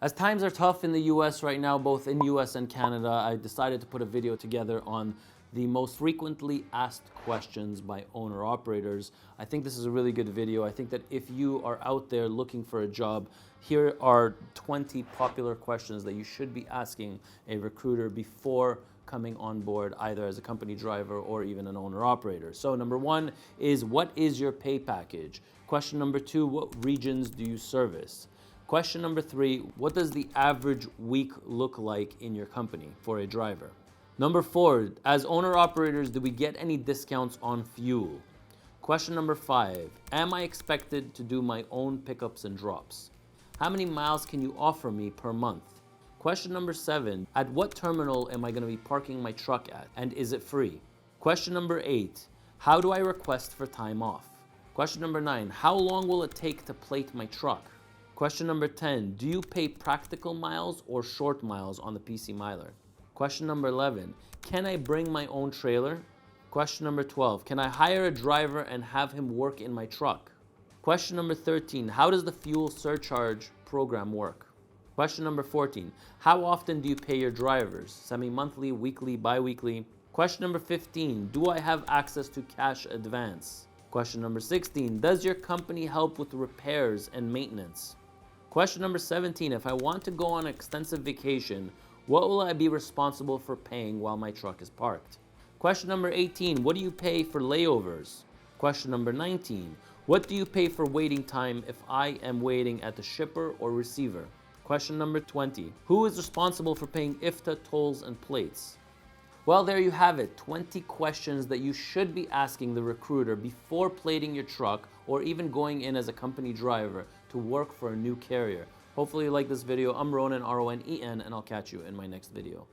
As times are tough in the US right now, both in US and Canada, I decided to put a video together on the most frequently asked questions by owner-operators. I think this is a really good video. I think that if you are out there looking for a job, here are 20 popular questions that you should be asking a recruiter before coming on board, either as a company driver or even an owner-operator. So number one is, what is your pay package? Question number two, what regions do you service? Question number three, what does the average week look like in your company for a driver? Number four, as owner-operators, do we get any discounts on fuel? Question number five, am I expected to do my own pickups and drops? How many miles can you offer me per month? Question number seven, at what terminal am I going to be parking my truck at, and is it free? Question number eight, how do I request for time off? Question number nine, how long will it take to plate my truck? Question number 10, do you pay practical miles or short miles on the PC Miler? Question number 11, can I bring my own trailer? Question number 12, can I hire a driver and have him work in my truck? Question number 13, how does the fuel surcharge program work? Question number 14, how often do you pay your drivers? Semi-monthly, weekly, bi-weekly? Question number 15, do I have access to cash advance? Question number 16, does your company help with repairs and maintenance? Question number 17, if I want to go on an extensive vacation, what will I be responsible for paying while my truck is parked? Question number 18, what do you pay for layovers? Question number 19, what do you pay for waiting time if I am waiting at the shipper or receiver? Question number 20, who is responsible for paying IFTA tolls and plates? Well, there you have it, 20 questions that you should be asking the recruiter before plating your truck or even going in as a company driver to work for a new carrier. Hopefully you like this video. I'm Ronen, R-O-N-E-N, and I'll catch you in my next video.